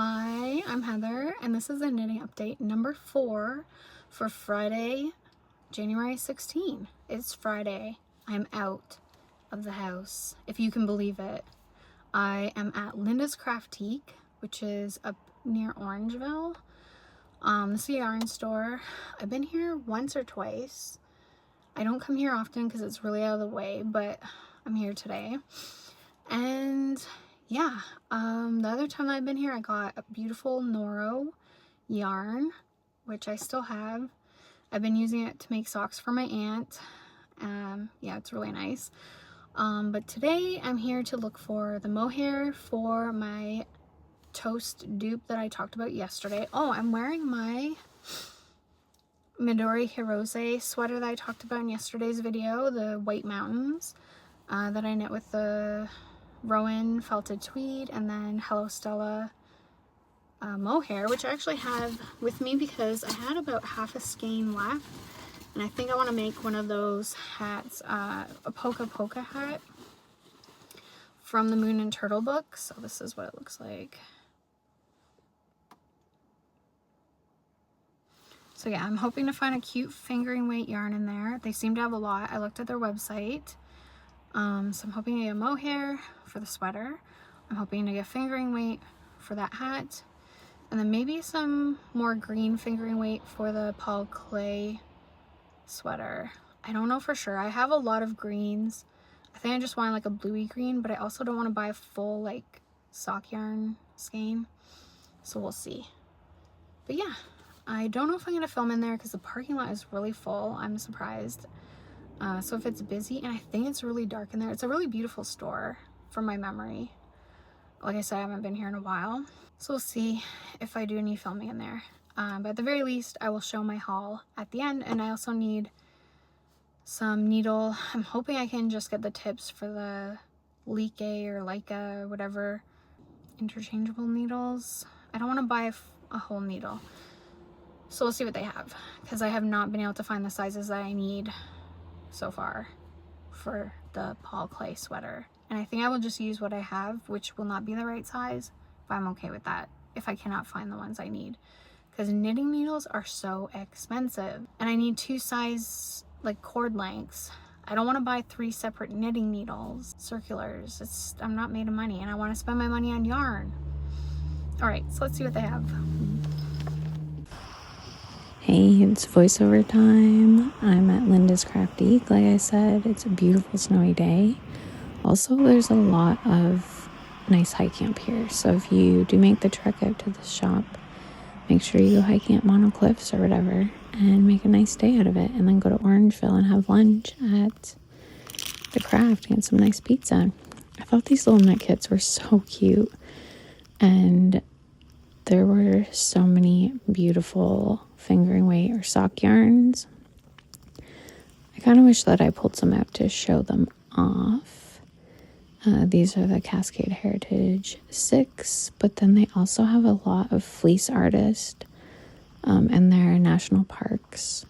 Hi, I'm Heather, and this is a knitting update number 4 for Friday, January 16. It's Friday. I'm out of the house, if you can believe it. I am at Linda's Craftique, which is up near Orangeville. This is a yarn store. I've been here once or twice. I don't come here often because it's really out of the way, but I'm here today. And yeah, the other time I've been here, I got a beautiful Noro yarn, which I still have. I've been using it to make socks for my aunt. Yeah, it's really nice. But today I'm here to look for the mohair for my toast dupe that I talked about yesterday. Oh, I'm wearing my Midori Hirose sweater that I talked about in yesterday's video, the White Mountains, that I knit with the Rowan felted tweed and then Hello Stella mohair, which I actually have with me because I had about half a skein left, and I think I want to make one of those hats, a polka hat from the Moon and Turtle book. So this is what it looks like. So yeah, I'm hoping to find a cute fingering weight yarn in there. They seem to have a lot. I looked at their website. So I'm hoping to get a mohair for the sweater. I'm hoping to get fingering weight for that hat. And then maybe some more green fingering weight for the Paul Clay sweater. I don't know for sure. I have a lot of greens. I think I just want like a bluey green, but I also don't want to buy a full like sock yarn skein. So we'll see. But yeah, I don't know if I'm going to film in there because the parking lot is really full. I'm surprised. So if it's busy, and I think it's really dark in there. It's a really beautiful store from my memory. Like I said, I haven't been here in a while. So we'll see if I do any filming in there. But at the very least, I will show my haul at the end. And I also need some needle. I'm hoping I can just get the tips for the Like or Leica or whatever interchangeable needles. I don't want to buy a whole needle. So we'll see what they have, because I have not been able to find the sizes that I need so far for the Paul Clay sweater. And I think I will just use what I have, which will not be the right size, but I'm okay with that if I cannot find the ones I need, because knitting needles are so expensive, and I need 2 size like cord lengths. I don't want to buy 3 separate knitting needles, circulars. I'm not made of money, and I want to spend my money on yarn. All right, so let's see what they have. Hey, it's voiceover time. I'm at Linda's Craftique. Like I said, it's a beautiful snowy day. Also, there's a lot of nice hiking up here. So if you do make the trek out to the shop, make sure you go hiking at Mono Cliffs or whatever and make a nice day out of it. And then go to Orangeville and have lunch at the craft and get some nice pizza. I thought these little knit kits were so cute. And there were so many beautiful fingering weight or sock yarns. I kind of wish that I pulled some out to show them off. These are the Cascade Heritage 6, but then they also have a lot of fleece artist and their national parks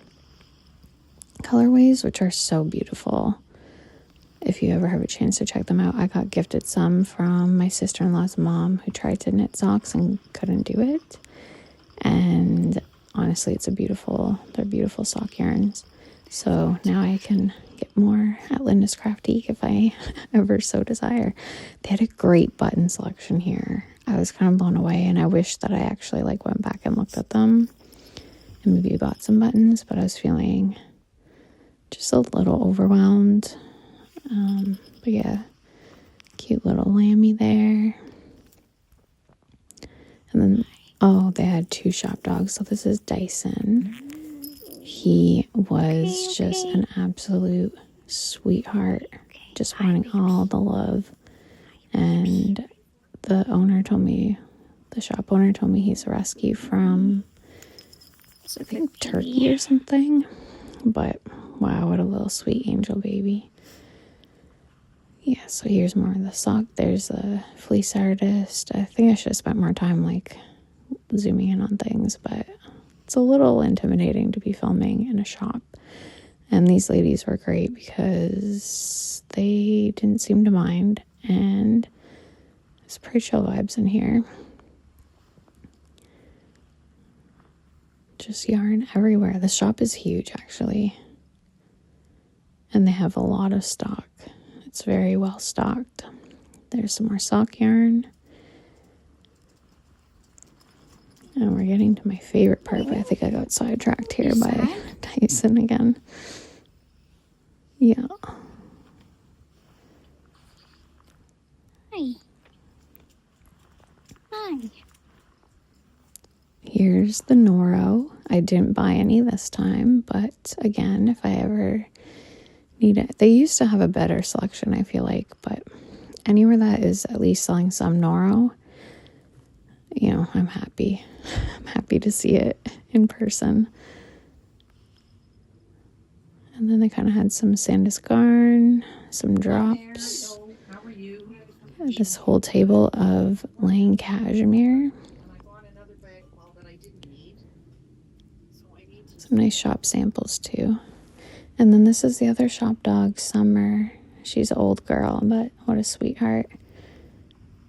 colorways, which are so beautiful. If you ever have a chance to check them out, I got gifted some from my sister-in-law's mom, who tried to knit socks and couldn't do it. And honestly, they're beautiful sock yarns. So now I can get more at Linda's Craftique if I ever so desire. They had a great button selection here. I was kind of blown away, and I wish that I actually went back and looked at them and maybe bought some buttons, but I was feeling just a little overwhelmed. But yeah, cute little lammy there. And then, oh, they had 2 shop dogs. So this is Dyson. He was just an absolute sweetheart, just wanting all the love. And the shop owner told me he's a rescue from, I think, Turkey or something. But wow, what a little sweet angel baby. Yeah, so here's more of the sock. There's a fleece artist. I think I should have spent more time zooming in on things, but it's a little intimidating to be filming in a shop. And these ladies were great because they didn't seem to mind, and it's pretty chill vibes in here. just yarn everywhere. The shop is huge, actually. And they have a lot of stock. It's very well stocked. There's some more sock yarn. And we're getting to my favorite part, but I think I got sidetracked here by Tyson again. Yeah. Hi. Hi. Here's the Noro. I didn't buy any this time, but again, if I ever need it. They used to have a better selection, I feel like, but anywhere that is at least selling some Noro, you know, I'm happy. I'm happy to see it in person. And then they kind of had some Sandusgarn, some drops. How are you? This whole table of Lane cashmere. I bought another bag that I didn't need. So I need to. Some nice shop samples too. And then this is the other shop dog, Summer. She's an old girl, but what a sweetheart.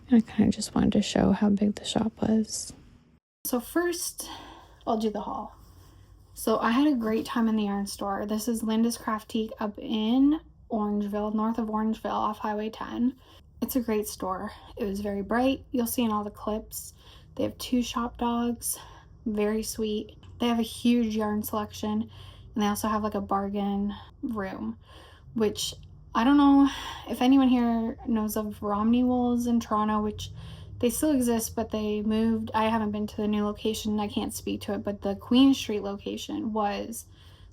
And I kind of just wanted to show how big the shop was. So first, I'll do the haul. So I had a great time in the yarn store. This is Linda's Craftique up in Orangeville, north of Orangeville, off Highway 10. It's a great store. It was very bright. You'll see in all the clips. They have 2 shop dogs, very sweet. They have a huge yarn selection, and they also have like a bargain room, which I don't know if anyone here knows of Romney Wools in Toronto, which they still exist, but they moved. I haven't been to the new location. I can't speak to it, but the Queen Street location was,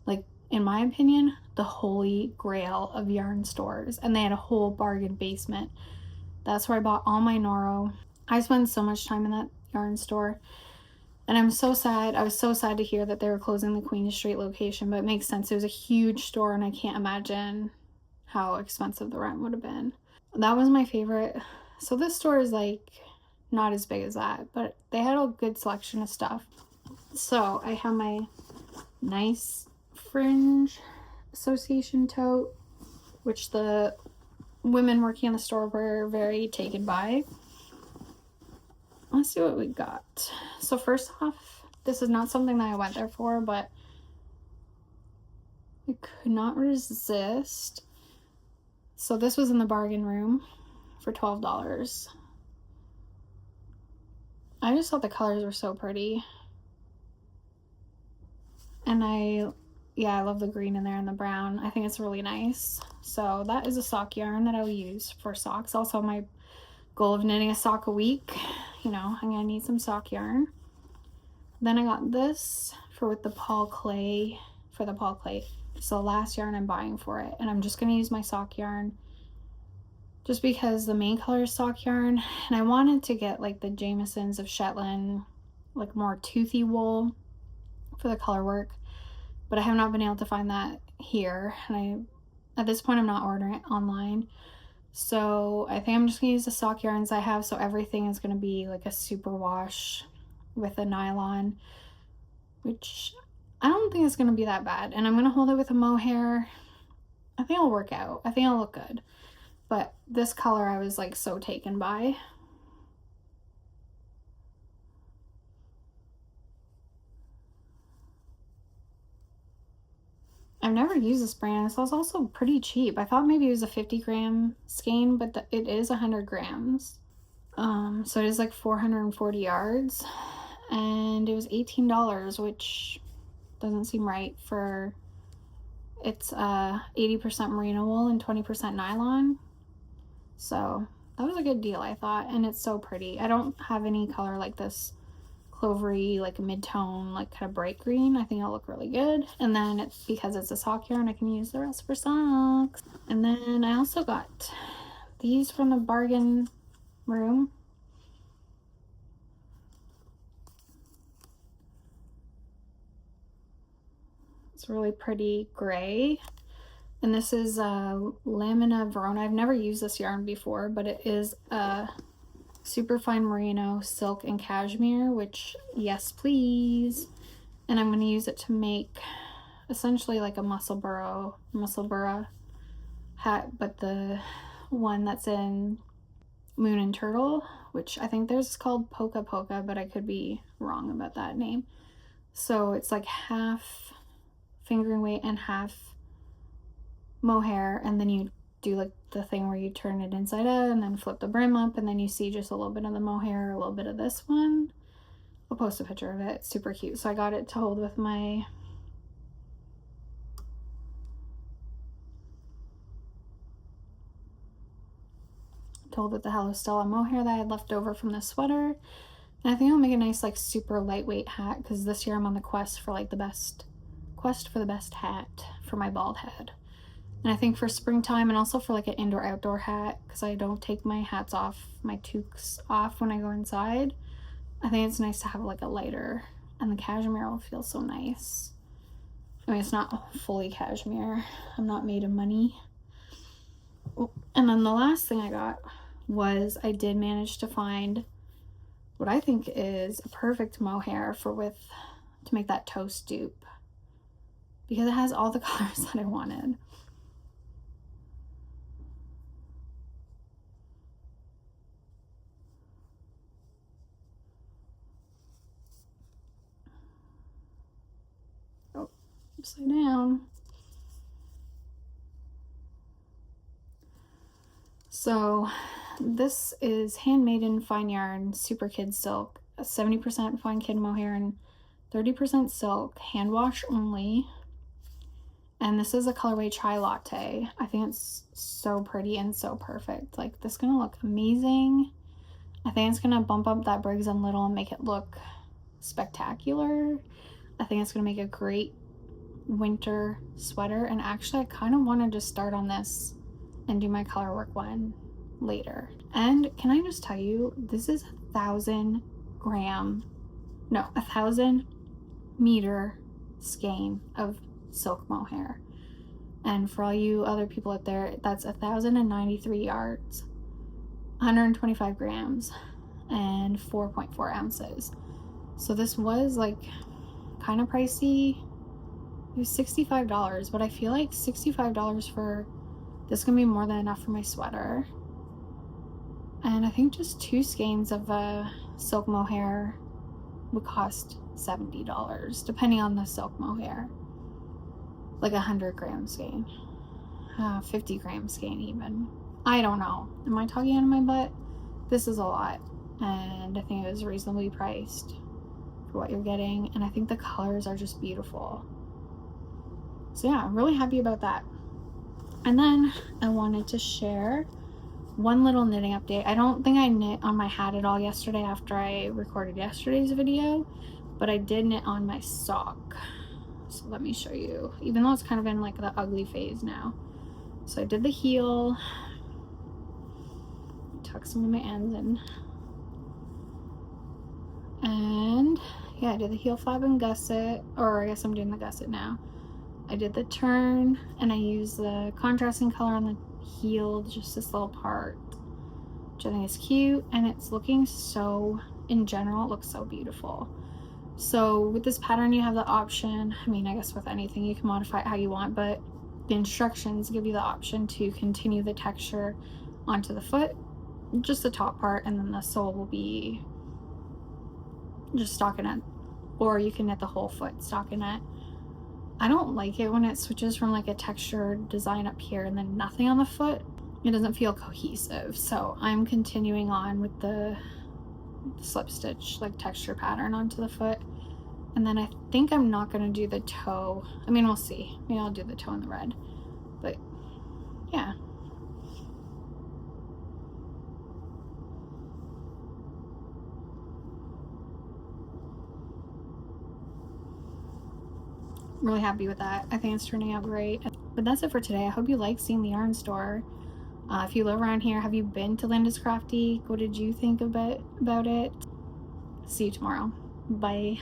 like, in my opinion, the holy grail of yarn stores. And they had a whole bargain basement. That's where I bought all my Noro. I spent so much time in that yarn store. And I'm so sad. I was so sad to hear that they were closing the Queen Street location, but it makes sense. It was a huge store, and I can't imagine how expensive the rent would have been. That was my favorite. So this store is, like, not as big as that, but they had a good selection of stuff. So I have my nice Fringe Association tote, which the women working in the store were very taken by. Let's see what we got. So first off, this is not something that I went there for, but I could not resist. So this was in the bargain room for $12. I just thought the colors were so pretty. And I love the green in there and the brown. I think it's really nice. So that is a sock yarn that I'll use for socks. Also, my goal of knitting a sock a week. You know, I'm gonna need some sock yarn. Then I got this for the Paul Clay. It's the last yarn I'm buying for it. And I'm just gonna use my sock yarn just because the main color is sock yarn. And I wanted to get like the Jamiesons of Shetland, like more toothy wool for the color work, but I have not been able to find that here, and at this point I'm not ordering it online. So I think I'm just gonna use the sock yarns I have. So everything is gonna be like a super wash with a nylon, which I don't think it's gonna be that bad. And I'm gonna hold it with a mohair. I think it'll work out. I think it'll look good. But this color I was like so taken by. I've never used this brand. This was also pretty cheap. I thought maybe it was a 50-gram skein, but it is 100 grams. So it is like 440 yards, and it was $18, which doesn't seem right for, it's 80% merino wool and 20% nylon. So that was a good deal, I thought, and it's so pretty. I don't have any color like this clovery, like mid-tone, like kind of bright green. I think it'll look really good. And then because it's a sock yarn, I can use the rest for socks. And then I also got these from the bargain room. It's really pretty gray. And this is Lamina Verona. I've never used this yarn before, but it is a super fine merino, silk, and cashmere, which, yes please. And I'm going to use it to make essentially like a Musselburgh hat, but the one that's in Moon and Turtle, which I think theirs is called Polka Polka, but I could be wrong about that name. So it's like half fingering weight and half mohair, and then you do like the thing where you turn it inside out and then flip the brim up, and then you see just a little bit of the mohair, a little bit of this one. I'll post a picture of it. It's super cute. So I got it to hold with my the Hello Stella mohair that I had left over from the sweater. And I think I'll make a nice like super lightweight hat, because this year I'm on the quest for the best hat for my bald head. And I think for springtime, and also for like an indoor outdoor hat, because I don't take my hats off, my toques off when I go inside, I think it's nice to have like a lighter, and the cashmere will feel so nice. I mean, it's not fully cashmere. I'm not made of money. Oh, and then the last thing I got was I did manage to find what I think is a perfect mohair to make that toast dupe, because it has all the colors that I wanted. Oh, upside down. So this is Handmaiden Fine Yarn Super Kid Silk, 70% fine kid mohair and 30% silk, hand wash only. And this is a colorway Chai Latte. I think it's so pretty and so perfect. Like, this is gonna look amazing. I think it's gonna bump up that Briggs & Little and make it look spectacular. I think it's gonna make a great winter sweater. And actually, I kind of want to just start on this and do my color work one later. And can I just tell you, this is 1,000 meter skein of silk mohair. And for all you other people out there, that's 1,093 yards, 125 grams, and 4.4 ounces. So this was like kind of pricey. It was $65, but I feel like $65 for this is gonna be more than enough for my sweater. And I think just 2 skeins of silk mohair would cost $70, depending on the silk mohair. Like 100-gram skein, 50-gram skein even. I don't know. Am I talking out of my butt? This is a lot, and I think it was reasonably priced for what you're getting. And I think the colors are just beautiful. So yeah, I'm really happy about that. And then I wanted to share one little knitting update. I don't think I knit on my hat at all yesterday after I recorded yesterday's video, but I did knit on my sock. So let me show you, even though it's kind of in like the ugly phase now. So I did the heel, tuck some of my ends in, and yeah, I did the heel flap and gusset, or I guess I'm doing the gusset now. I did the turn, and I used the contrasting color on the heel, just this little part, which I think is cute, and it's looking so, in general, it looks so beautiful. So with this pattern, you have the option, I mean, I guess with anything, you can modify it how you want, but the instructions give you the option to continue the texture onto the foot, just the top part, and then the sole will be just stockinette, or you can knit the whole foot stockinette. I don't like it when it switches from like a textured design up here and then nothing on the foot. It doesn't feel cohesive. So I'm continuing on with the slip stitch like texture pattern onto the foot. And then I think I'm not going to do the toe. I mean, we'll see. Maybe I'll do the toe in the red. But yeah. Really happy with that. I think it's turning out great. But that's it for today. I hope you like seeing the yarn store. If you live around here, have you been to Linda's Crafty? What did you think about it? See you tomorrow. Bye.